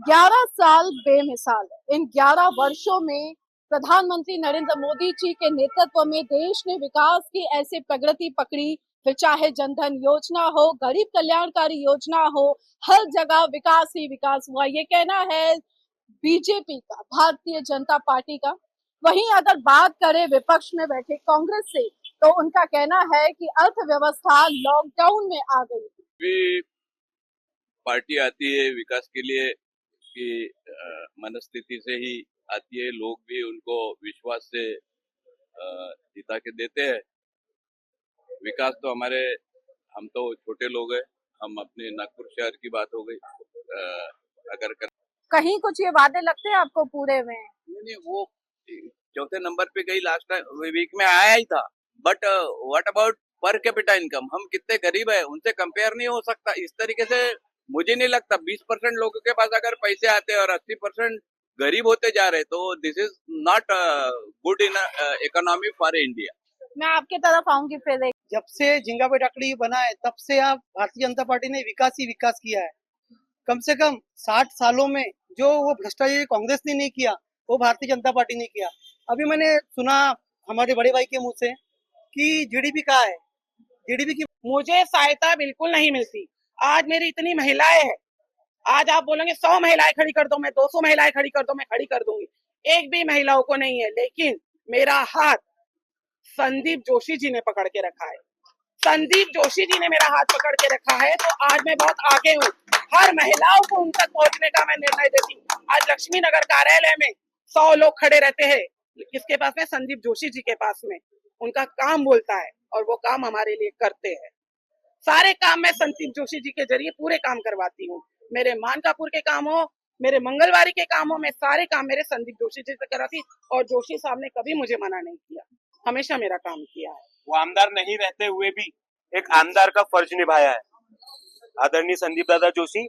11 साल बेमिसाल है। इन 11 वर्षों में प्रधानमंत्री नरेंद्र मोदी जी के नेतृत्व में देश ने विकास की ऐसे प्रगति पकड़ी, फिर चाहे जनधन योजना हो, गरीब कल्याणकारी योजना हो, हर जगह विकास ही विकास हुआ। ये कहना है बीजेपी का, भारतीय जनता पार्टी का। वहीं अगर बात करें विपक्ष में बैठे कांग्रेस से, तो उनका कहना है कि अर्थव्यवस्था लॉकडाउन में आ गई। भी पार्टी आती है विकास के लिए की मनस्थिति से ही आती है। लोग भी उनको विश्वास से जिता के देते हैं। विकास तो हम तो छोटे लोग हैं, हम अपने नागपुर शहर की बात हो गई अगर कहीं कुछ ये वादे लगते हैं आपको पूरे में? नहीं, वो चौथे नंबर पे गई लास्ट वीक में आया ही था। But what about per capita income, हम कितने गरीब है उनसे कंपेयर नहीं हो सकता। इस तरीके से मुझे नहीं लगता 20% लोगों के पास अगर पैसे आते हैं और 80% गरीब होते जा रहे, तो this is not good in economy for India. मैं आपके तरफ आऊंगी फिर। जब से झिंगा पे डकड़ी बना है तब से आप भारतीय जनता पार्टी ने विकास ही विकास किया है। कम से कम 60 सालों में जो वो भ्रष्टाचार कांग्रेस ने नहीं किया वो भारतीय जनता पार्टी ने किया। अभी मैंने सुना हमारे बड़े भाई के मुंह से कि जीडीपी कहाँ है, जीडीपी की मुझे सहायता बिल्कुल नहीं मिलती। आज मेरी इतनी महिलाएं हैं, आज आप बोलेंगे 100 महिलाएं खड़ी कर दो, मैं 200 महिलाएं खड़ी कर दो, मैं खड़ी कर दूंगी। एक भी महिलाओं को नहीं है, लेकिन मेरा हाथ संदीप जोशी जी ने पकड़ के रखा है। संदीप जोशी जी ने मेरा हाथ पकड़ के रखा है, तो आज मैं बहुत आगे हूँ। हर महिलाओं को उन तक पहुंचने का मैं निर्णय देती हूँ। आज लक्ष्मी नगर कार्यालय में 100 लोग खड़े रहते हैं, किसके पास में? संदीप जोशी जी के पास में। उनका काम बोलता है और वो काम हमारे लिए करते हैं। सारे काम मैं संदीप जोशी जी के जरिए पूरे काम करवाती हूँ। मेरे मानकापुर के काम हो, मेरे मंगलवारी के काम हो, मैं सारे काम मेरे संदीप जोशी जी से कराती। और जोशी साहब ने कभी मुझे मना नहीं किया, हमेशा मेरा काम किया है। वो आमदार नहीं रहते हुए भी एक आमदार का फर्ज निभाया है आदरणीय संदीप दादा जोशी।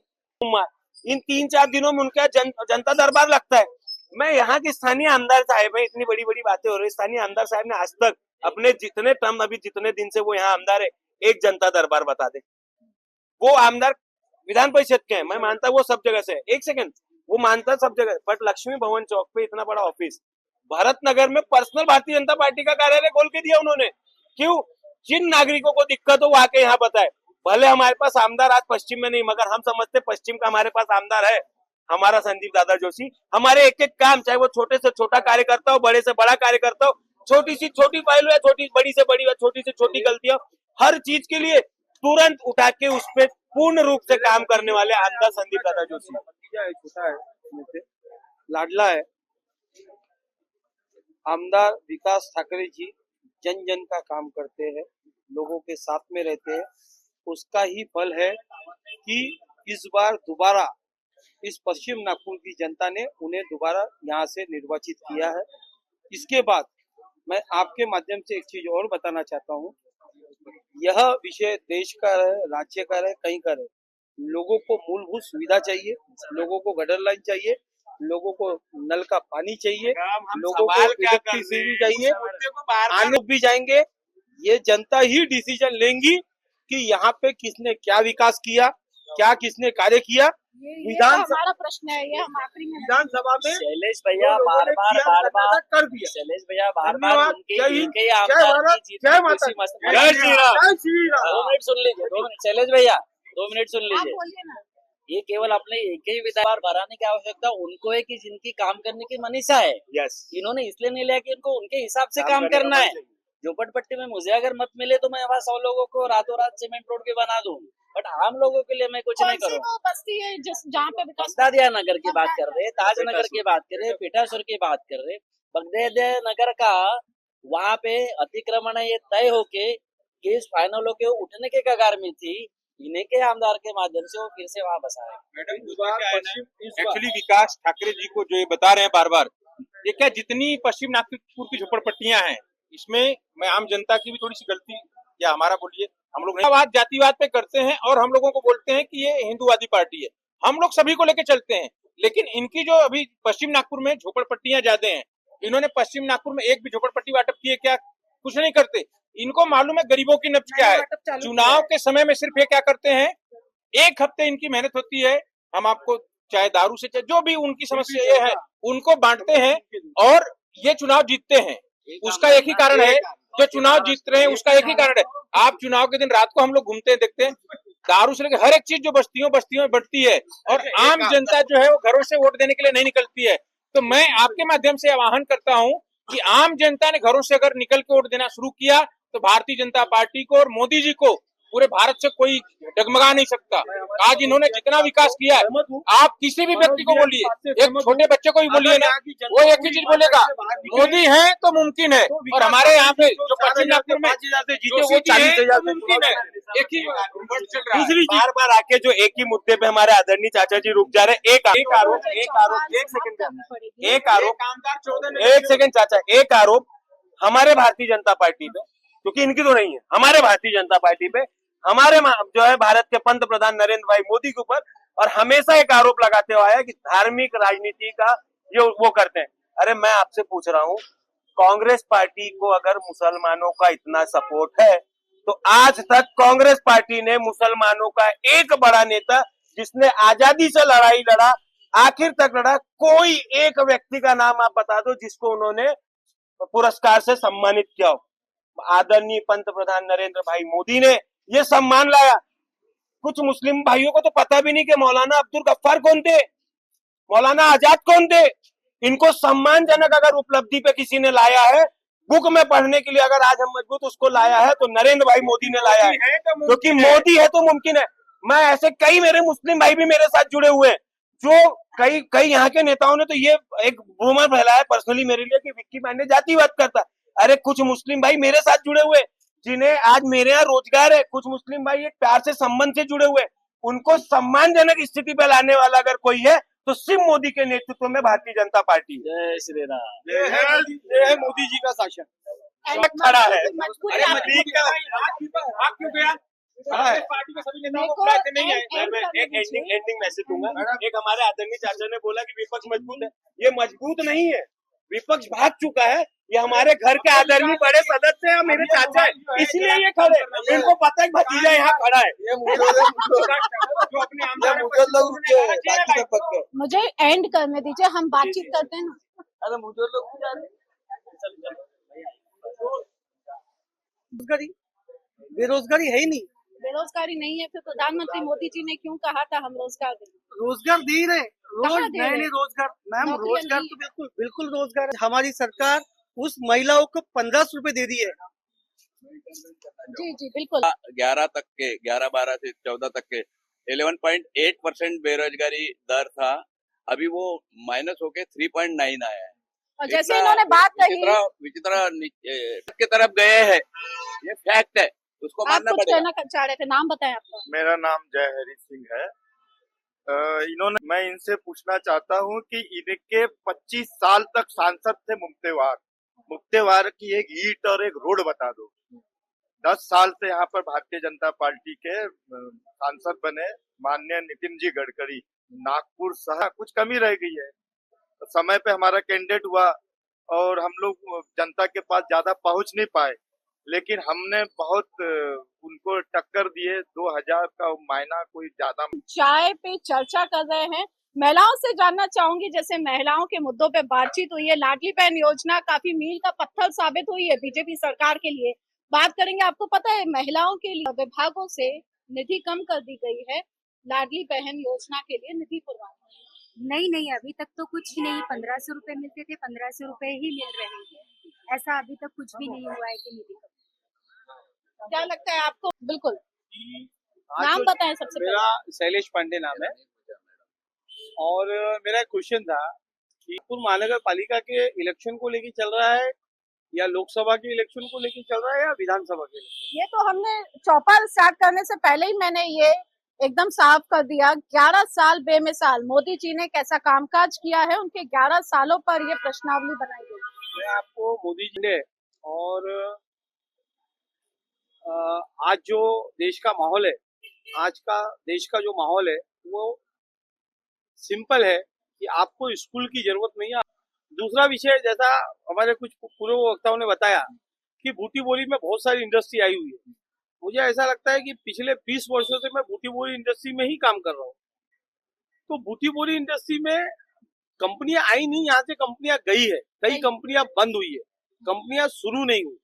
इन 3-4 दिनों में उनका जनता दरबार लगता है। मैं यहाँ के स्थानीय आमदार साहब है, इतनी बड़ी बड़ी बातें हो रही। स्थानीय आमदार साहब ने आज तक अपने जितने टर्म, अभी जितने दिन से वो यहाँ आमदार है, एक जनता दरबार बता दे। वो आमदार विधान परिषद के हैं, मैं मानता वो सब जगह से है, एक सेकंड, वो मानता सब जगह, बट लक्ष्मी भवन चौक पे इतना बड़ा ऑफिस, भरत नगर में पर्सनल भारतीय जनता पार्टी का कार्यालय खोल के दिया उन्होंने। क्यों? जिन नागरिकों को दिक्कत हो वो आके यहाँ बताए। भले हमारे पास आमदार आज पश्चिम में नहीं, मगर हम समझते पश्चिम का हमारे पास आमदार है, हमारा संदीप दादा जोशी। हमारे एक एक काम, चाहे वो छोटे से छोटा कार्यकर्ता हो, बड़े से बड़ा कार्यकर्ता हो, छोटी सी छोटी फाइल हो, छोटी बड़ी से बड़ी, छोटी से छोटी गलतियां, हर चीज के लिए तुरंत उठा के उस पर पूर्ण रूप से काम करने वाले आमदार संदीप दादा जोशी। छोटा है, लाडला है आमदार विकास ठाकरे जी, जन जन का काम करते हैं, लोगों के साथ में रहते हैं। उसका ही फल है कि इस बार दोबारा इस पश्चिम नागपुर की जनता ने उन्हें दोबारा यहाँ से निर्वाचित किया है। इसके बाद मैं आपके माध्यम से एक चीज और बताना चाहता हूँ। यह विषय देश का है, राज्य का है, कहीं का है, लोगों को मूलभूत सुविधा चाहिए, लोगों को गटर लाइन चाहिए, लोगों को नल का पानी चाहिए, लोगों को इलेक्ट्रिसिटी चाहिए। आने भी जाएंगे, ये जनता ही डिसीजन लेंगी कि यहाँ पे किसने क्या विकास किया, क्या किसने कार्य किया। हमारा प्रश्न है, ये हम आखिरी में विधानसभा में शैलेश भैया बार बार कर दिया। शैलेश भैया बार जय श्री राम। 2 मिनट सुन लीजिए, 2 मिनट शैलेश भैया 2 मिनट सुन आप लीजिए। बोलिए ना। ये केवल अपने एक ही विधान भराने की आवश्यकता उनको है कि जिनकी काम करने की मनीषा है। यस, इन्होंने इसलिए नहीं लिया कि इनको उनके हिसाब से काम करना है। झोपड़पट्टी में मुझे अगर मत मिले तो मैं वहाँ 100 लोगों को रातों रात सीमेंट रोड के बना दूं, बट आम लोगों के लिए मैं कुछ नहीं करूँ। वो बस्ती है जहाँ पे बगदादिया नगर की बात कर रहे, ताजनगर की बात कर रहे, पीठासुर की बात कर रहे। बगदादिया नगर का वहाँ पे अतिक्रमण ये तय होके केस फाइनल होके उठने के कगार में थी, इन्हीं के आमदार के माध्यम से वो फिर से वहाँ बसा है। मैडम एक्चुअली विकास ठाकरे जी को जो ये बता रहे हैं बार बार, ये क्या जितनी पश्चिम नागपुर की झोपड़पट्टियां हैं, इसमें मैं आम जनता की भी थोड़ी सी गलती, या हमारा बोलिए, हम लोग बात जातिवाद पे करते हैं और हम लोगों को बोलते हैं कि ये हिंदूवादी पार्टी है। हम लोग सभी को लेके चलते हैं, लेकिन इनकी जो अभी पश्चिम नागपुर में झोपड़पट्टियां ज्यादा हैं, इन्होंने पश्चिम नागपुर में एक भी झोपड़पट्टी वाटप की है क्या? कुछ नहीं करते। इनको मालूम है गरीबों की नब्ज क्या है। चुनाव के समय में सिर्फ ये क्या करते हैं, एक हफ्ते इनकी मेहनत होती है, हम आपको चाहे दारू से, चाहे जो भी उनकी समस्या ये है उनको बांटते हैं और ये चुनाव जीतते हैं। उसका एक ही कारण है, जो चुनाव जीत रहे हैं उसका एक ही कारण है। आप चुनाव के दिन रात को हम लोग घूमते हैं, देखते हैं दारू से लेकर हर एक चीज जो बस्तियों में बढ़ती है और आम जनता जो है वो घरों से वोट देने के लिए नहीं निकलती है। तो मैं आपके माध्यम से आह्वान करता हूं कि आम जनता ने घरों से अगर निकल के वोट देना शुरू किया तो भारतीय जनता पार्टी को और मोदी जी को पूरे भारत से कोई डगमगा नहीं सकता। आज इन्होंने जितना विकास किया है, आप किसी भी व्यक्ति को बोलिए, एक छोटे बच्चे को भी बोलिए ना, वो एक ही चीज बोलेगा, मोदी है तो मुमकिन है। और हमारे यहाँ पे जो पश्चिम नागपुर में जीते वो 40,000 मुमकिन है। एक ही वर्ड चल रहा है। दूसरी बार बार आके जो एक ही मुद्दे पे हमारे आदरणीय चाचा जी रुक जा रहे हैं। एक सेकंड चाचा, एक आरोप हमारे भारतीय जनता पार्टी पे, क्योंकि इनकी तो नहीं है, हमारे भारतीय जनता पार्टी पे, हमारे जो है भारत के पंत प्रधान नरेंद्र भाई मोदी के ऊपर, और हमेशा एक आरोप लगाते हुए आया कि धार्मिक राजनीति का ये वो करते हैं। अरे मैं आपसे पूछ रहा हूँ, कांग्रेस पार्टी को अगर मुसलमानों का इतना सपोर्ट है तो आज तक कांग्रेस पार्टी ने मुसलमानों का एक बड़ा नेता जिसने आजादी से लड़ाई लड़ा, आखिर तक लड़ा, कोई एक व्यक्ति का नाम आप बता दो जिसको उन्होंने पुरस्कार से सम्मानित किया हो। आदरणीय पंत प्रधान नरेंद्र भाई मोदी ने ये सम्मान लाया। कुछ मुस्लिम भाइयों को तो पता भी नहीं कि मौलाना अब्दुल गफ्फार कौन थे, मौलाना आजाद कौन थे। इनको सम्मानजनक अगर उपलब्धि पे किसी ने लाया है, बुक में पढ़ने के लिए अगर आज हम मजबूत उसको लाया है तो नरेंद्र भाई मोदी ने लाया है, क्योंकि मोदी है तो मुमकिन है। मैं ऐसे कई मेरे मुस्लिम भाई भी मेरे साथ जुड़े हुए हैं, जो कई यहाँ के नेताओं ने तो ये एक रूमर फैलाया पर्सनली मेरे लिए कि विक्की पांडे जातिवाद करता है। अरे कुछ मुस्लिम भाई मेरे साथ जुड़े हुए जिन्हें आज मेरे यहाँ रोजगार है, कुछ मुस्लिम भाई एक प्यार से संबंध से जुड़े हुए, उनको सम्मानजनक स्थिति पे लाने वाला अगर कोई है तो सिर्फ मोदी के नेतृत्व में भारतीय जनता पार्टी। जय श्री राम। ये है मोदी जी का शासन खड़ा है। मजबूरी अरे आप- ठीक है, आप क्यों गया? पार्टी के सभी नेताओं को देखो, बुलाते नहीं आए। end मैं करने एक दीजिए। एंडिंग मैसेज दूंगा। एक हमारे आदरणीय चाचा ने बोला कि विपक्ष मजबूत है, ये मजबूत नहीं है, विपक्ष भाग चुका है। ये हमारे घर के आदरणीय बड़े सदस्य हैं, मेरे चाचा है, इसलिए ये खड़े। इनको पता है भतीजा यहाँ खड़ा है। जो अपने मुझे एंड करने दीजिए, हम बातचीत करते हैं ना। अरे मुझे लोग बेरोजगारी बेरोजगारी है ही नहीं, बेरोजगारी नहीं है, फिर प्रधानमंत्री मोदी जी ने क्यों कहा था हम रोजगार देंगे? रोजगार दे रहे हैं, कहाँ रोज दे नए रहे नए हैं? रोजगार। मैम नौकरियां रोजगार नहीं तो बिल्कुल बिल्कुल रोजगार है। हमारी सरकार उस महिलाओं को 1500 रुपए दे दी है। जी जी बिल्कुल। 11 से 14 तक के 11.8% बेरोजगारी दर था, अभी वो माइनस होके 3.9 आया है। और जैसे इन्होंने बात कही, विचित्र की तरफ गए हैं, ये फैक्ट है, उसको आप मानना कुछ पड़ेगा। कहना चाह रहे थे, नाम बताएं आपका। मेरा नाम जय हरी सिंह है। मैं इनसे पूछना चाहता हूं कि इनके 25 साल तक सांसद थे मुक्तेवार की एक ईंट और एक रोड बता दो। 10 साल से यहाँ पर भारतीय जनता पार्टी के सांसद बने माननीय नितिन जी गडकरी। नागपुर शहर कुछ कमी रह गई है, समय पे हमारा कैंडिडेट हुआ और हम लोग जनता के पास ज्यादा पहुंच नहीं पाए, लेकिन हमने बहुत उनको टक्कर दिए। 2000 का महीना कोई ज्यादा। चाय पे चर्चा कर रहे हैं, महिलाओं से जानना चाहूंगी, जैसे महिलाओं के मुद्दों पे बातचीत हुई है, लाडली बहन योजना काफी मील का पत्थर साबित हुई है बीजेपी सरकार के लिए। बात करेंगे, आपको पता है महिलाओं के लिए विभागों से निधि कम कर दी गई है, लाडली बहन योजना के लिए निधि पुरवाना। नहीं, अभी तक तो कुछ ही नहीं। 1500 रुपए मिलते थे, 1500 रुपए ही मिल रहे हैं। ऐसा अभी तक कुछ भी नहीं हुआ है कि निधि कम। क्या लगता है आपको? बिल्कुल, नाम बताएं सबसे पहले। मेरा शैलेश पांडे नाम है और मेरा एक क्वेश्चन था कि नागपुर महानगर पालिका के इलेक्शन को लेके चल रहा है या लोकसभा के इलेक्शन को लेके चल रहा है या विधानसभा के इलेक्शन? ये तो हमने चौपाल स्टार्ट करने से पहले ही मैंने ये एकदम साफ कर दिया। 11 साल बेमिसाल मोदी जी ने कैसा कामकाज किया है, उनके 11 सालों पर ये प्रश्नावली बनाई गई। मैं आपको मोदी जी ने और आज जो देश का माहौल है, आज का देश का जो माहौल है वो सिंपल है कि आपको स्कूल की जरूरत नहीं है। दूसरा विषय, जैसा हमारे कुछ पूर्व वक्ताओं ने बताया कि बूटी बोरी में बहुत सारी इंडस्ट्री आई हुई है। मुझे ऐसा लगता है कि पिछले 20 वर्षों से मैं बूटी बोरी इंडस्ट्री में ही काम कर रहा हूँ। तो बूटी बोरी इंडस्ट्री में कंपनियां आई नहीं, यहाँ से कंपनियां गई है, कई कंपनियां बंद हुई है, कंपनियां शुरू नहीं हुई।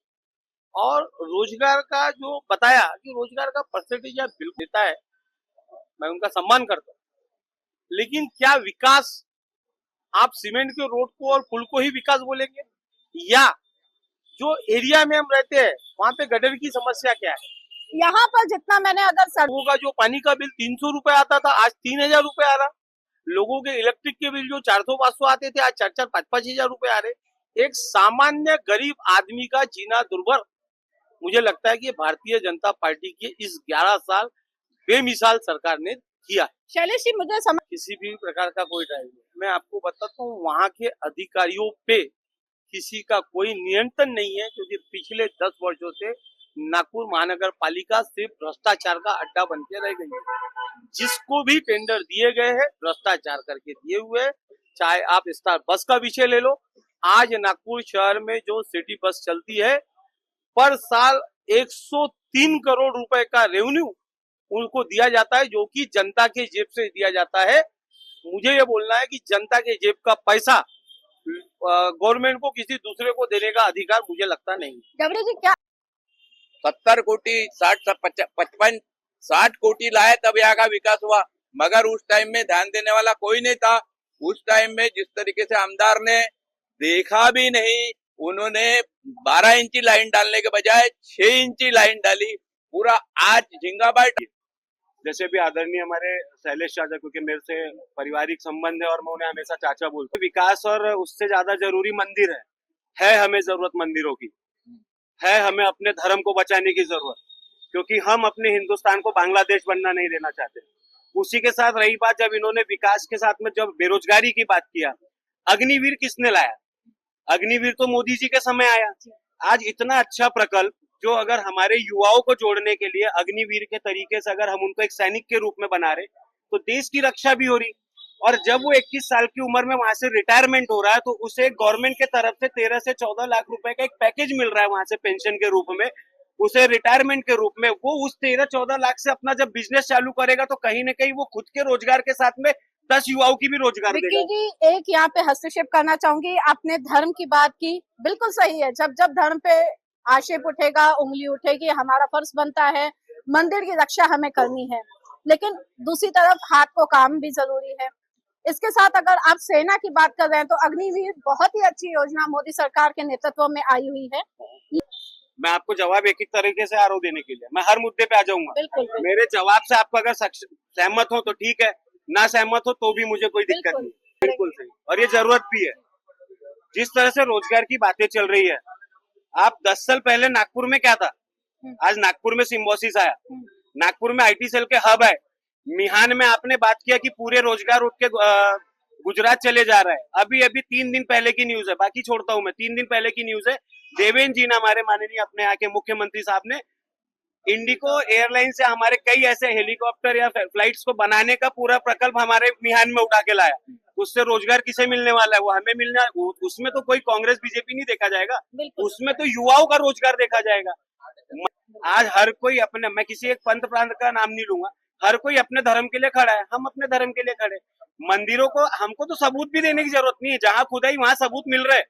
और रोजगार का जो बताया कि रोजगार का परसेंटेज या बिल्कुल देता है, मैं उनका सम्मान करता हूँ, लेकिन क्या विकास आप सीमेंट के रोड को और पुल को ही विकास बोलेंगे, या जो एरिया में हम रहते हैं वहाँ पे गटर की समस्या क्या है? यहाँ पर जितना मैंने अगर लोगों का जो पानी का बिल 300 रुपए आता था, आज 3000 रुपए आ रहा। लोगों के इलेक्ट्रिक के बिल जो 400-500 आते थे, आज 4-5 हजार रुपए आ रहे। एक सामान्य गरीब आदमी का जीना दुर्भर। मुझे लगता है कि भारतीय जनता पार्टी के इस 11 साल बेमिसाल सरकार ने किया है। शैलेश जी मुझे समझ किसी भी प्रकार का कोई ड्राइव नहीं। मैं आपको बताता हूँ, वहाँ के अधिकारियों पे किसी का कोई नियंत्रण नहीं है, क्योंकि पिछले 10 वर्षों से नागपुर महानगर पालिका सिर्फ भ्रष्टाचार का अड्डा बन के रह गई है। जिसको भी टेंडर दिए गए हैं भ्रष्टाचार करके दिए हुए हैं। चाहे आप स्टार बस का विषय ले लो, आज नागपुर शहर में जो सिटी बस चलती है, पर साल 103 करोड़ रुपए का रेवेन्यू उनको दिया जाता है, जो कि जनता के जेब से दिया जाता है। मुझे ये बोलना है कि जनता के जेब का पैसा गवर्नमेंट को किसी दूसरे को देने का अधिकार मुझे लगता नहीं। डबरे जी क्या 70 कोटी 60 कोटी लाए तब यहाँ का विकास हुआ, मगर उस टाइम में ध्यान देने वाला कोई नहीं था। उस टाइम में जिस तरीके से आमदार ने देखा भी नहीं, उन्होंने 12 इंची लाइन डालने के बजाय 6 इंची लाइन डाली। पूरा आज झिंगाबाद। जैसे भी आदरणीय हमारे शैलेश चाचा, क्योंकि मेरे से पारिवारिक संबंध है और मैं उन्हें हमेशा चाचा बोलता हूँ। विकास और उससे ज्यादा जरूरी मंदिर है हमें जरूरत मंदिरों की, है हमें अपने धर्म को बचाने की जरूरत, क्योंकि हम अपने हिंदुस्तान को बांग्लादेश बनना नहीं देना चाहते। उसी के साथ रही बात, जब इन्होंने विकास के साथ में जब बेरोजगारी की बात किया, अग्निवीर किसने लाया? अग्निवीर तो मोदी जी के समय आया। आज इतना अच्छा प्रकल्प जो अगर हमारे युवाओं को जोड़ने के लिए अग्निवीर के तरीके से अगर हम उनको एक सैनिक के रूप में बना रहे, तो देश की रक्षा भी हो रही। और जब वो 21 साल की उम्र में वहां से रिटायरमेंट हो रहा है, तो उसे गवर्नमेंट के तरफ से 13 से 14 लाख रुपए का एक पैकेज मिल रहा है वहां से पेंशन के रूप में, उसे रिटायरमेंट के रूप में। वो उस 13-14 लाख से अपना जब बिजनेस चालू करेगा, तो कहीं ना कहीं वो खुद के रोजगार के साथ में 10 युवाओं की भी रोजगार देगा। विक्की जी एक यहाँ पे हस्तक्षेप करना चाहूंगी। आपने धर्म की बात की, बिल्कुल सही है। जब जब धर्म पे आक्षेप उठेगा, उंगली उठेगी, हमारा फर्ज बनता है मंदिर की रक्षा हमें करनी है, लेकिन दूसरी तरफ हाथ को काम भी जरूरी है। इसके साथ अगर आप सेना की बात कर रहे हैं, तो अग्निवीर बहुत ही अच्छी योजना मोदी सरकार के नेतृत्व में आई हुई है। मैं आपको जवाब एक तरीके से आरोप देने के लिए मैं हर मुद्दे पे आ जाऊंगा। बिल्कुल, बिल्कुल। मेरे जवाब से आपको अगर सहमत हो तो ठीक है, ना सहमत हो तो भी मुझे कोई दिक्कत नहीं। बिल्कुल सही, और ये जरूरत भी है। जिस तरह से रोजगार की बातें चल रही है, आप 10 साल पहले नागपुर में क्या था, आज नागपुर में सिम्बोसिस आया, नागपुर में आईटी सेल के हब है। मिहान में आपने बात किया कि पूरे रोजगार उठ के गुजरात चले जा रहा है। अभी 3 दिन पहले की न्यूज है, बाकी छोड़ता हूं मैं, 3 दिन पहले की न्यूज है। देवेंद्र जी ने, हमारे माननीय अपने यहाँ के मुख्यमंत्री साहब ने, इंडिको एयरलाइन से हमारे कई ऐसे हेलीकॉप्टर या फ्लाइट्स को बनाने का पूरा प्रकल्प हमारे मिहान में उठा के लाया। उससे रोजगार किसे मिलने वाला है? वो हमें मिलना। उसमें तो कोई कांग्रेस बीजेपी नहीं देखा जाएगा, उसमें तो युवाओं का रोजगार देखा जाएगा। आज हर कोई अपने, मैं किसी एक पंथ प्रांत का नाम नहीं लूंगा, हर कोई अपने धर्म के लिए खड़ा है, हम अपने धर्म के लिए खड़े। मंदिरों को हमको तो सबूत भी देने की जरूरत नहीं है, जहां खुदाई वहां सबूत मिल रहे हैं।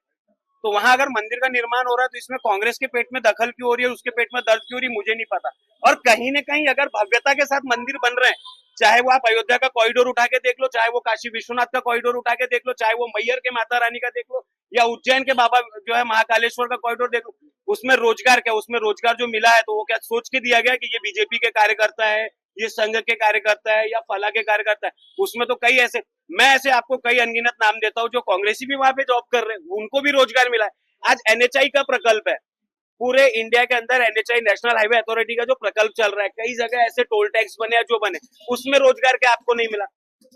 तो वहां अगर मंदिर का निर्माण हो रहा है, तो इसमें कांग्रेस के पेट में दखल क्यों हो रही है, उसके पेट में दर्द क्यों हो रही है, मुझे नहीं पता। और कहीं न कहीं अगर भव्यता के साथ मंदिर बन रहे हैं, चाहे वो आप अयोध्या का कॉरिडोर उठा के देख लो, चाहे वो काशी विश्वनाथ का कॉरिडोर उठा के देख लो, चाहे वो मैहर के माता रानी का देख लो, या उज्जैन के बाबा जो है महाकालेश्वर का कॉरिडोर देख लो, उसमें रोजगार क्या, उसमें रोजगार जो मिला है, तो वो क्या सोच के दिया गया कि ये बीजेपी के कार्यकर्ता है, ये संघ के कार्यकर्ता है, या फला के कार्यकर्ता है? उसमें तो कई ऐसे, मैं ऐसे आपको कई अनगिनत नाम देता हूँ जो कांग्रेसी भी वहां पे जॉब कर रहे हैं, उनको भी रोजगार मिला है। आज एनएचआई का प्रकल्प है, पूरे इंडिया के अंदर एनएचआई नेशनल हाईवे अथॉरिटी का जो प्रकल्प चल रहा है, कई जगह ऐसे टोल टैक्स बने जो बने, उसमें रोजगार क्या आपको नहीं मिला?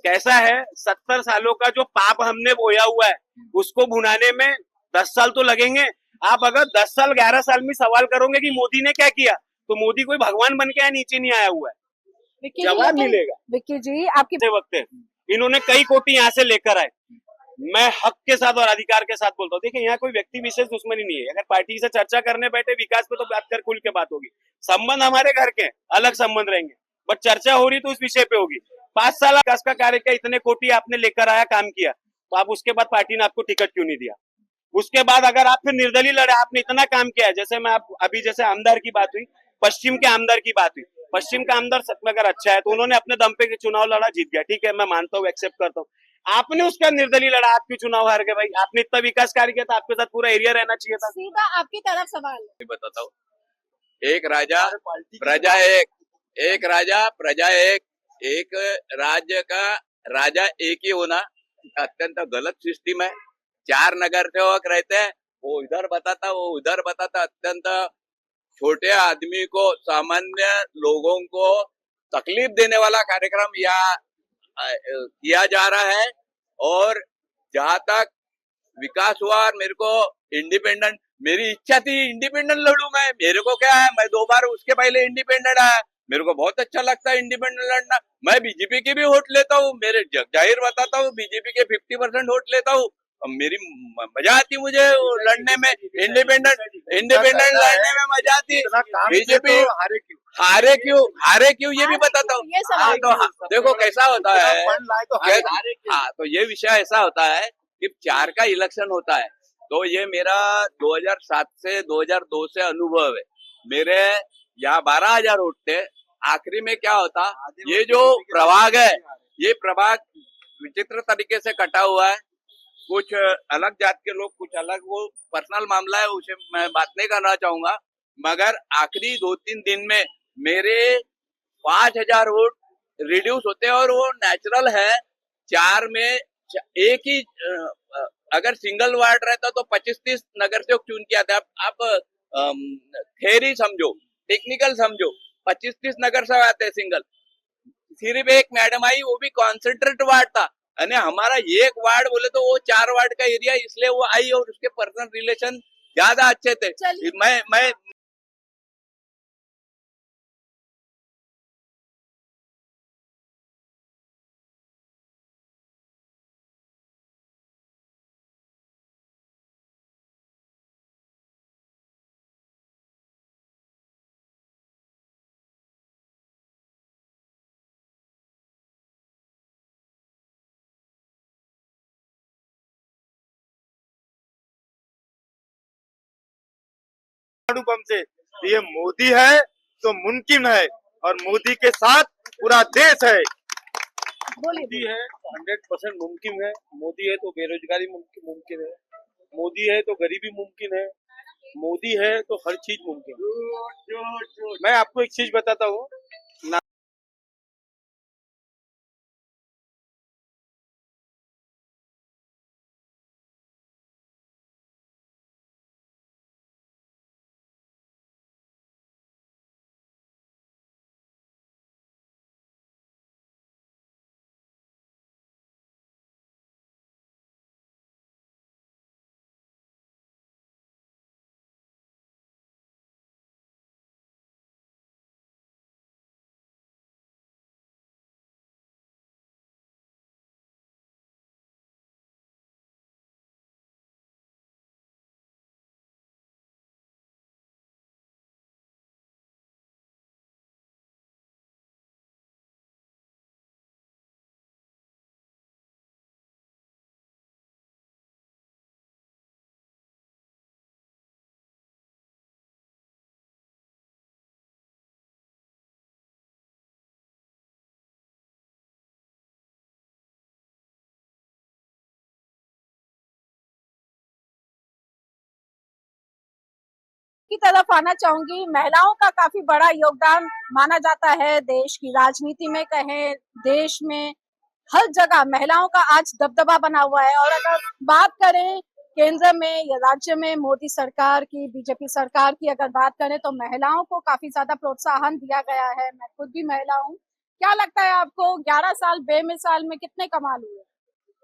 कैसा है, 70 सालों का जो पाप हमने बोया हुआ है, उसको भुनाने में 10 साल तो लगेंगे। आप अगर 10 साल 11 साल में सवाल करोगे कि मोदी ने क्या किया, तो मोदी कोई भगवान बन के यहाँ नीचे नहीं आया हुआ है, जवाब मिलेगा। विक्की जी आपकी वक्त है, इन्होंने कई कोटी यहाँ से लेकर आए। मैं हक के साथ और अधिकार के साथ बोलता हूँ, देखिए यहाँ कोई व्यक्ति विशेष दुश्मनी नहीं है। अगर पार्टी से चर्चा करने बैठे विकास पे, तो बात कर खुल के बात होगी। संबंध हमारे घर के अलग संबंध रहेंगे, बट चर्चा हो रही तो उस विषय पे होगी। 5 साल विकास का कार्य किया, इतने कोटी आपने लेकर आया, काम किया, तो आप उसके बाद पार्टी ने आपको टिकट क्यों नहीं दिया? उसके बाद अगर आप फिर निर्दलीय लड़े, आपने इतना काम किया है, जैसे मैं आप अभी जैसे आमदार की बात हुई, पश्चिम के आमदार की बात हुई, पश्चिम का आमदार सच में अगर अच्छा है तो उन्होंने अपने दम पे चुनाव लड़ा, जीत गया, ठीक है, मैं मानता हूँ, एक्सेप्ट करता हूँ। आपने उसका निर्दलीय लड़ा, आपकी चुनाव हार गए भाई, आपने इतना विकास कार्य किया था, आपके साथ पूरा एरिया रहना चाहिए था। सीधा आपकी तरफ सवाल है। बताता हूँ, एक राजा प्रजा एक राजा प्रजा एक राज्य का राजा एक ही होना अत्यंत गलत सिस्टम है। 4 नगर सेवक रहते हैं, वो इधर बताता, वो उधर बताता, अत्यंत छोटे आदमी को, सामान्य लोगों को तकलीफ देने वाला कार्यक्रम किया जा रहा है। और जहां तक विकास हुआ और मेरे को इंडिपेंडेंट, मेरी इच्छा थी इंडिपेंडेंट लड़ूं मैं, मेरे को क्या है, मैं 2 बार उसके पहले इंडिपेंडेंट आया, मेरे को बहुत अच्छा लगता है इंडिपेंडेंट लड़ना। मैं बीजेपी की भी वोट लेता हूँ, मेरे जाहिर बताता हूँ, बीजेपी के 50% वोट लेता हूँ। मेरी मजा आती मुझे लड़ने में, इंडिपेंडेंट लड़ने में मजा आती। बीजेपी हारे क्यों ये भी बताता हूँ। ये सवाल तो देखो कैसा होता है, तो ये विषय ऐसा होता है कि 4 का इलेक्शन होता है, तो ये मेरा 2007 से 2002 से अनुभव है। मेरे यहाँ 12,000 वोट थे, आखिरी में क्या होता, ये जो प्रभाग है, ये प्रभाग विचित्र तरीके से कटा हुआ है, कुछ अलग जात के लोग, कुछ अलग, वो पर्सनल मामला है, उसे मैं बात नहीं करना चाहूंगा। मगर आखिरी 2-3 दिन में मेरे 5,000 वोट रिड्यूस होते हैं, और वो नेचुरल है। 4 में एक ही, अगर सिंगल वार्ड रहता तो 25-30 नगर सेवक चुन के आते। आप थेरी समझो, टेक्निकल समझो, 25-30 नगर सेवक आते सिंगल। सिर्फ एक मैडम आई, वो भी कॉन्सेंट्रेट वार्ड था, यानी हमारा एक वार्ड बोले तो वो 4 वार्ड का एरिया, इसलिए वो आई, और उसके पर्सनल रिलेशन ज्यादा अच्छे थे। मैं बम से ये मोदी है तो मुमकिन है, और मोदी के साथ पूरा देश है। बोलिए। मोदी है तो 100% मुमकिन है, मोदी है तो बेरोजगारी मुमकिन है, मोदी है तो गरीबी मुमकिन है, मोदी है तो हर चीज मुमकिन है। मैं आपको एक चीज बताता हूँ, की तरफ आना चाहूंगी। महिलाओं का काफी बड़ा योगदान माना जाता है देश की राजनीति में, कहें देश में, हर जगह महिलाओं का आज दबदबा बना हुआ है। और अगर बात करें केंद्र में या राज्य में मोदी सरकार की, बीजेपी सरकार की अगर बात करें, तो महिलाओं को काफी ज्यादा प्रोत्साहन दिया गया है। मैं खुद भी महिला हूँ। क्या लगता है आपको 11 साल बेमिसाल में कितने कमाल हुए?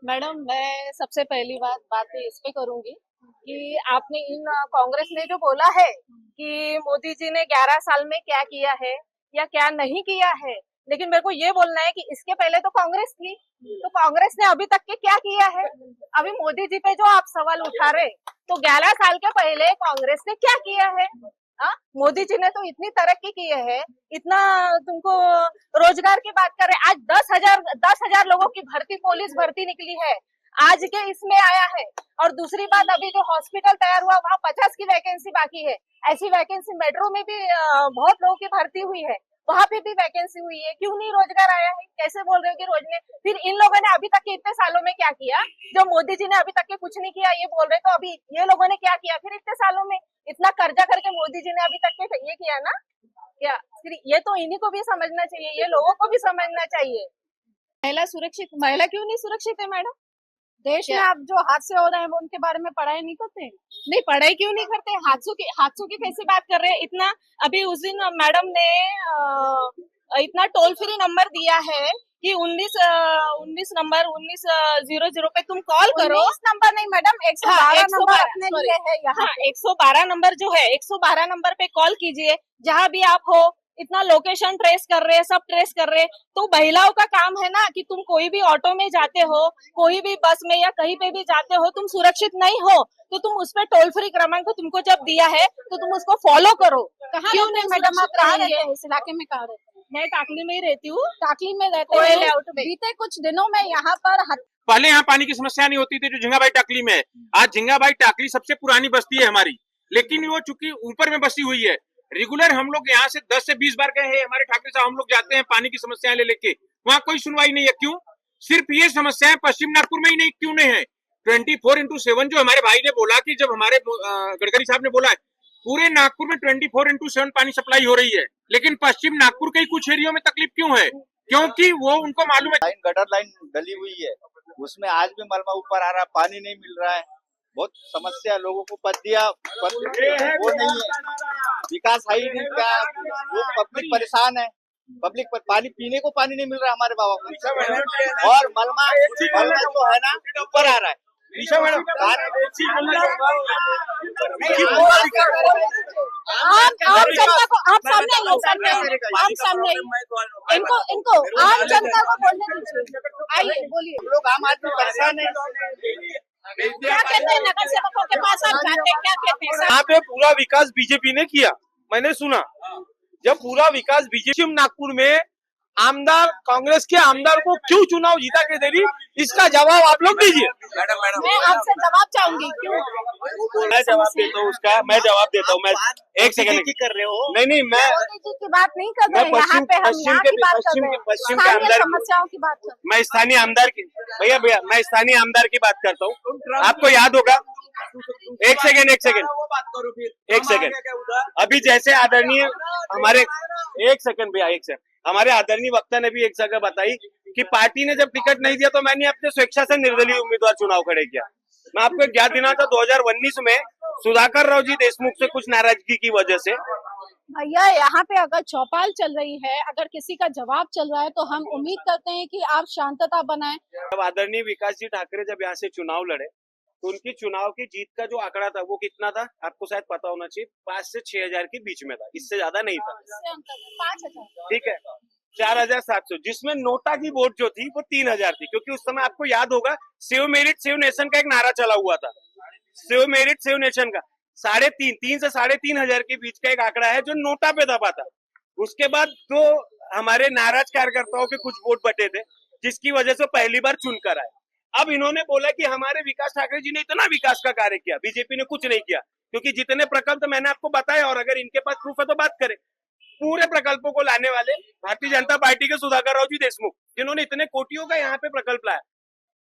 मैडम, मैं सबसे पहली बात इस पे करूंगी कि आपने कांग्रेस ने जो बोला है कि मोदी जी ने 11 साल में क्या किया है या क्या नहीं किया है, लेकिन मेरे को ये बोलना है कि इसके पहले तो कांग्रेस थी, तो कांग्रेस ने अभी तक के क्या किया है? अभी मोदी जी पे जो आप सवाल उठा रहे, तो 11 साल के पहले कांग्रेस ने क्या किया है? मोदी जी ने तो इतनी तरक्की की है, इतना तुमको रोजगार की बात कर रहे, आज 10,000 लोगों की भर्ती, पुलिस भर्ती निकली है, आज के इसमें आया है। और दूसरी बात, अभी जो हॉस्पिटल तैयार हुआ वहाँ 50 की वैकेंसी बाकी है, ऐसी वैकेंसी मेट्रो में भी बहुत लोगों की भर्ती हुई है, वहां पे भी वैकेंसी हुई है, क्यों नहीं रोजगार आया है? कैसे बोल रहे हो कि रोज ने? फिर इन लोगों ने अभी तक के इतने सालों में क्या किया? जो मोदी जी ने अभी तक के कुछ नहीं किया ये बोल रहे, तो अभी ये लोगों ने क्या किया फिर इतने सालों में? इतना कर्जा करके मोदी जी ने अभी तक के ये किया ना क्या? फिर ये तो इन्हीं को भी समझना चाहिए, ये लोगों को भी समझना चाहिए। महिला सुरक्षित, महिला क्यों नहीं सुरक्षित है मैडम? देश में आप जो हादसे हो रहे हैं वो उनके बारे में पढ़ाई नहीं करते? नहीं, पढ़ाई क्यों नहीं करते? हादसों की कैसी बात कर रहे हैं? इतना अभी उस दिन मैडम ने इतना टोल फ्री नंबर दिया है कि 19 नंबर 1900 पे तुम कॉल करो। 19 नंबर नहीं मैडम, 112 नंबर अपने लिए है यहाँ। 112 नंबर जो है, 112 नंबर पे कॉल कीजिए, जहाँ भी आप हो। इतना लोकेशन ट्रेस कर रहे हैं, सब ट्रेस कर रहे हैं, तो महिलाओं का काम है ना कि तुम कोई भी ऑटो में जाते हो, कोई भी बस में या कहीं पे भी जाते हो, तुम सुरक्षित नहीं हो तो तुम उस पे टोल फ्री क्रमांक तुमको जब दिया है तो तुम उसको फॉलो करो। क्यों नहीं मैडम? आप कहाँ रहते हैं? इस इलाके में कहाँ रहते हैं? मैं टाकली में ही रहती हूँ। टाकली में रहते कोयल हैं। लेआउट में। बीते कुछ दिनों में यहाँ पर पहले यहाँ पानी की समस्या नहीं होती थी जो झिंगाबाई टाकली में है। आज झिंगाबाई टाकली सबसे पुरानी बस्ती है हमारी, लेकिन वो चूंकि ऊपर में बसी हुई है, रेगुलर हम लोग यहाँ से 10 से 20 बार गए हैं, हमारे ठाकरे साहब हम लोग जाते हैं पानी की समस्याएं ले लेके, वहाँ कोई सुनवाई नहीं है। क्यों? सिर्फ ये समस्याएं पश्चिम नागपुर में ही नहीं क्यों नहीं है? 24/7 जो हमारे भाई ने बोला कि जब हमारे गडकरी साहब ने बोला है पूरे नागपुर में 24/7 पानी सप्लाई हो रही है, लेकिन पश्चिम नागपुर के कुछ एरियो में तकलीफ क्यों है? क्योंकि वो उनको मालूम है गटर लाइन डली हुई है, उसमें आज भी मलबा ऊपर आ रहा है, पानी नहीं मिल रहा है, बहुत समस्या। लोगों को पदिया वो नहीं है, विकास है ही नहीं का, लोग पब्लिक परेशान है, पब्लिक पर पानी पीने को पानी नहीं मिल रहा हमारे बाबा को, और मलबा जो है ना ऊपर आ रहा है। आम जनता को आप सामने इनको आम जनता को बोलने दीजिए। आइए बोलिए। हम लोग आम आदमी परेशान है। क्या कहते हैं नगर सेवकों के पास आप जाते हैं, क्या कहते हैं? यहाँ पे पूरा विकास बीजेपी ने किया, मैंने सुना। जब पूरा विकास बीजेपी नागपुर में आमदार कांग्रेस के आमदार को क्यों चुनाव जीता के दे रही, इसका जवाब आप लोग दीजिए। मैं आपसे जवाब चाहूंगी। क्यों? मैं जवाब देता हूँ उसका, मैं जवाब देता हूँ। मैं एक सेकंड कर रहे हो? नहीं, मैं मोदी जी की बात नहीं कर रहे मैं हैं, यहाँ पे हम यहाँ की बात कर रहे हैं, पश्चिम के स्थानीय आमदार समस्याओं की बात कर रहे हैं। मैं स्थानीय आमदार की भैया मैं स्थानीय आमदार की बात करता हूँ। आपको याद होगा, एक सेकंड अभी जैसे आदरणीय हमारे हमारे आदरणीय वक्ता ने भी एक जगह बताई कि पार्टी ने जब टिकट नहीं दिया तो मैंने अपने स्वेच्छा से निर्दलीय उम्मीदवार चुनाव खड़े किया। मैं आपको एक याद दिलाना था, 2019 में सुधाकर राव जी देशमुख से कुछ नाराजगी की वजह से भैया यहाँ पे अगर चौपाल चल रही है, अगर किसी का जवाब चल रहा है तो हम उम्मीद करते हैं कि आप शांतता बनाएं। जब आदरणीय विकास जी ठाकरे जब यहाँ से चुनाव लड़े तो उनकी चुनाव की जीत का जो आंकड़ा था वो कितना था आपको शायद पता होना चाहिए, 5 से 6,000 के बीच में था, इससे ज्यादा नहीं था। 5,000। ठीक है, 4,700, जिसमें नोटा की वोट जो थी वो 3,000 थी, क्योंकि उस समय आपको याद होगा सेव मेरिट सेव नेशन का एक नारा चला हुआ था, सेव मेरिट सेव नेशन का 3,500 से 3,500 के बीच का एक आंकड़ा है जो नोटा पे दबा था। उसके बाद तो हमारे नाराज कार्यकर्ताओं के कुछ वोट बटे थे, जिसकी वजह से पहली बार चुनकर आए। अब इन्होंने बोला कि हमारे विकास ठाकरे जी ने इतना विकास का कार्य किया, बीजेपी ने कुछ नहीं किया, क्योंकि जितने प्रकल्प मैंने आपको बताए, और अगर इनके पास प्रूफ है तो बात करें, पूरे प्रकल्पों को लाने वाले भारतीय जनता पार्टी के सुधाकर राव जी देशमुख, जिन्होंने इतने कोटियों का यहाँ पे प्रकल्प लाया,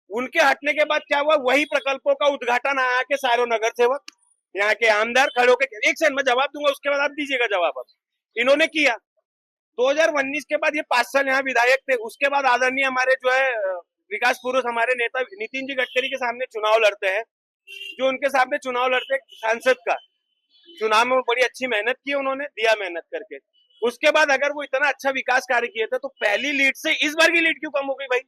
उनके हटने के बाद क्या हुआ, वही प्रकल्पों का उद्घाटन आया के सारे नगर सेवक यहाँ के आमदार खड़े होकर, एक सेकंड में जवाब दूंगा, उसके बाद आप दीजिएगा जवाब। अब इन्होंने किया 2019 के बाद ये 5 साल यहाँ विधायक थे। उसके बाद आदरणीय हमारे जो है विकास पुरुष हमारे नेता नितिन जी गडकरी के सामने चुनाव लड़ते हैं, जो उनके सामने चुनाव लड़ते सांसद का चुनाव में बड़ी अच्छी मेहनत की उन्होंने, दिया मेहनत करके। उसके बाद अगर वो इतना अच्छा विकास कार्य किए थे तो पहली लीड से इस बार की लीड क्यों कम हो गई भाई?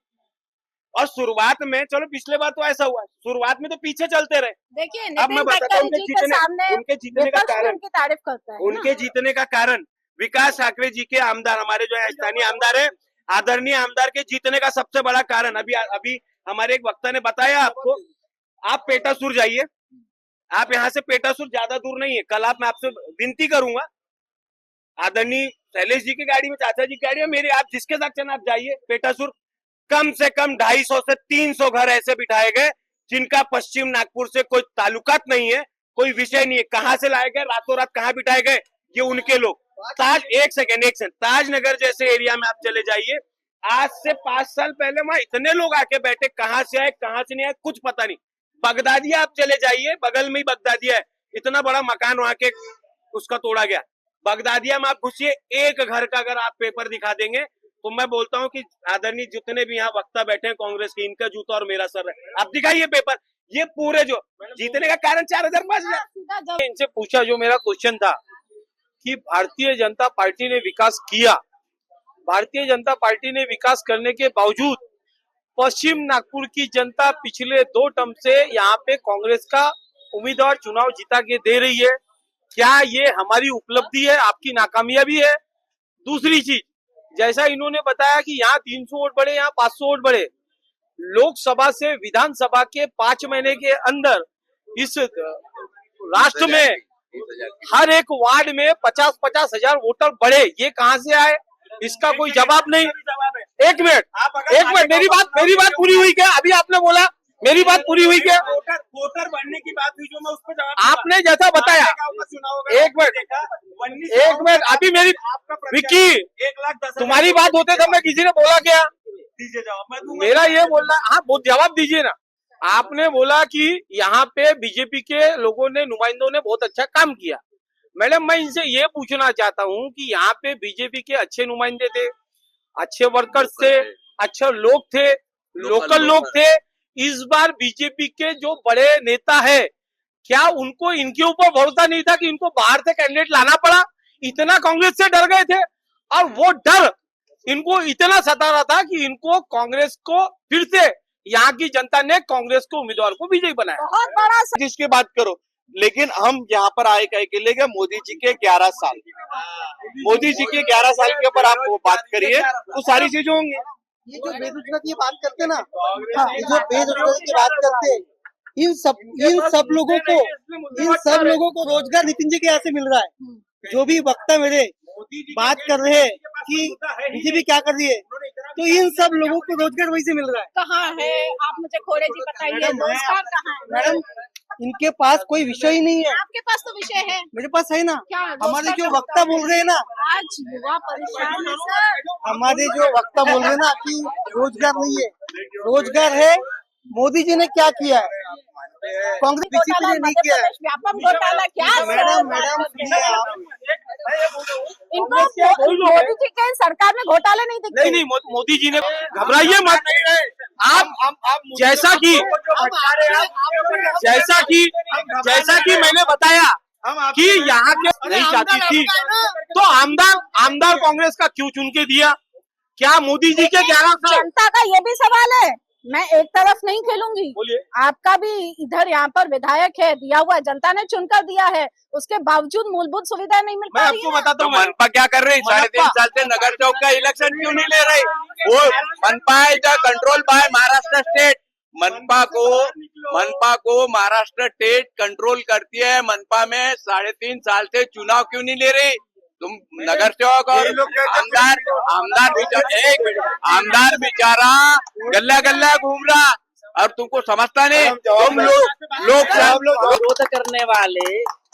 और शुरुआत में, चलो पिछले बार तो ऐसा हुआ, शुरुआत में तो पीछे चलते रहे। देखिए अब मैं बताता हूँ उनके जीतने का कारण, उनकी तारीफ करता है, उनके जीतने का कारण विकास ठाकरे जी के आमदार, हमारे जो है स्थानीय आमदार है, आदरणीय आमदार के जीतने का सबसे बड़ा कारण, अभी हमारे एक वक्ता ने बताया आपको, आप पेटासुर जाइए, आप यहाँ से पेटासुर ज्यादा दूर नहीं है। कल आप मैं आपसे विनती करूंगा, आदरणीय शैलेश जी की गाड़ी में, चाचा जी की गाड़ी में, मेरे आप जिसके साथ चलना आप जाइए पेटासुर। कम से कम 250 से 300 घर ऐसे बिठाए गए जिनका पश्चिम नागपुर से कोई ताल्लुकात नहीं है, कोई विषय नहीं है। कहां से लाए गए, रातों रात कहां बिठाए गए, ये उनके लोग। एक सेकंड ताजनगर जैसे एरिया में आप चले जाइए, आज से 5 साल पहले वहां इतने लोग आके बैठे, कहां से आए कहां से नहीं आए कुछ पता नहीं। बगदादिया आप चले जाइए, बगल में ही बगदादिया है, इतना बड़ा मकान वहां के उसका तोड़ा गया। बगदादिया में आप घुसिए, एक घर का अगर आप पेपर दिखा देंगे तो मैं बोलता हूं कि आदरणीय जितने भी यहाँ वक्ता बैठे हैं कांग्रेस के, इनका जूता और मेरा सर है। आप दिखाइए पेपर, ये पूरे जो जीतने का कारण 4,005 इनसे पूछा, जो मेरा क्वेश्चन था कि भारतीय जनता पार्टी ने विकास किया, भारतीय जनता पार्टी ने विकास करने के बावजूद पश्चिम नागपुर की जनता पिछले 2 टर्म से यहाँ पे कांग्रेस का उम्मीदवार चुनाव जीता के दे रही है। क्या ये हमारी उपलब्धि है, आपकी नाकामयाबी है? दूसरी चीज, जैसा इन्होंने बताया कि यहाँ 300 वोट बढ़े, यहाँ 500 वोट बढ़े, लोकसभा से विधानसभा के 5 महीने के अंदर इस राष्ट्र में हर एक वार्ड में 50-50 हजार वोटर बढ़े, ये कहां से आए? इसका कोई जवाब नहीं। एक मिनट, मेरी बात पूरी हुई क्या? अभी आपने बोला मेरी बात पूरी हुई क्या? वोटर बढ़ने की बात हुई, जो मैं उस पर जवाब आपने जैसा बताया, एक मिनट, अभी मेरी विक्की, 1,10,000 तुम्हारी बात होते समय किसी ने बोला क्या? दीजिए जवाब, मैं दूंगा। मेरा ये बोलना, हाँ जवाब दीजिए ना। आपने बोला कि यहाँ पे बीजेपी के लोगों ने, नुमाइंदों ने बहुत अच्छा काम किया। मैडम, मैं इनसे ये पूछना चाहता हूँ कि यहाँ पे बीजेपी के अच्छे नुमाइंदे थे, अच्छे वर्कर्स थे, अच्छे लोग थे, लोकल लोग थे। इस बार बीजेपी के जो बड़े नेता है, क्या उनको इनके ऊपर भरोसा नहीं था कि इनको बाहर से कैंडिडेट लाना पड़ा? इतना कांग्रेस से डर गए थे, और वो डर इनको इतना सता रहा था कि इनको कांग्रेस को फिर से यहाँ की जनता ने कांग्रेस को उम्मीदवार को विजयी बनाया। बहुत बड़ा जिसकी बात करो, लेकिन हम यहाँ पर आए कहे के लिए मोदी जी के 11 साल, मोदी जी के 11 साल के ऊपर आप वो बात करिए तो सारी चीजें होंगी। ये जो बेरोजगारी की बात करते ना, ये जो बेरोजगारी की बात करते, इन सब लोगों को रोजगार नितिन जी के यहाँ से मिल रहा है। जो भी वक्ता मेरे बात कर रहे हैं कि बीजेपी क्या कर रही है, तो इन सब लोगों को रोजगार वही से मिल रहा है। कहाँ है, आप मुझे खोड़े जी बताइए, रोजगार कहाँ है? मैडम, इनके पास कोई विषय ही नहीं है। आपके पास तो विषय है। मेरे पास है ना। क्या? हमारे जो वक्ता बोल रहे हैं ना, आज युवा परेशान है सर। हमारे जो वक्ता बोल रहे हैं ना कि रोजगार नहीं है, रोजगार है। मोदी जी ने क्या किया है, कांग्रेस बीजेपी ने नहीं किया है। व्यापम घोटाला क्या? मैडम इनको मोदी जी के सरकार में घोटाले नहीं दिखते। नहीं, मोदी जी ने, घबराइए मत। आप जैसा कि मैंने बताया कि यहाँ के नहीं चाहती थी, तो आमदार कांग्रेस का क्यों चुन के दिया? क्या मोदी जी के 11 साल? जनता का ये भी सवाल है, मैं एक तरफ नहीं खेलूंगी। बोलिए। आपका भी इधर यहाँ पर विधायक है, दिया हुआ जनता ने चुनकर दिया है, उसके बावजूद मूलभूत सुविधाएं नहीं मिल मैं पा रही आपको है। बताता तो हूँ, मनपा क्या कर रही? 3.5 साल से नगर चौक का इलेक्शन क्यों नहीं ले रही? वो मनपा है जो कंट्रोल बाय महाराष्ट्र स्टेट। मनपा को महाराष्ट्र स्टेट कंट्रोल करती है। मनपा में 3.5 साल से चुनाव क्यों नहीं ले रही? तुम नगर सेवक और आमदार बेचारा गल्ला गल्ला घूम रहा, और तुमको समझता नहीं। तुम लोग विरोध करने वाले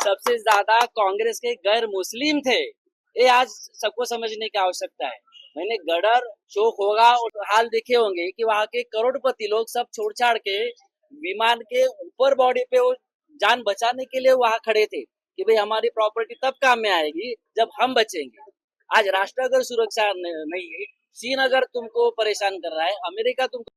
सबसे ज्यादा कांग्रेस के गैर मुस्लिम थे, ये आज सबको समझने की आवश्यकता है। मैंने गडर चौक होगा और हाल देखे होंगे कि वहाँ के करोड़पति लोग सब छोड़ छाड़ के विमान के ऊपर बॉडी पे वो जान बचाने के लिए वहाँ खड़े थे कि भाई हमारी प्रॉपर्टी तब काम में आएगी जब हम बचेंगे। आज राष्ट्र अगर सुरक्षा नहीं है, चीन अगर तुमको परेशान कर रहा है, अमेरिका तुमको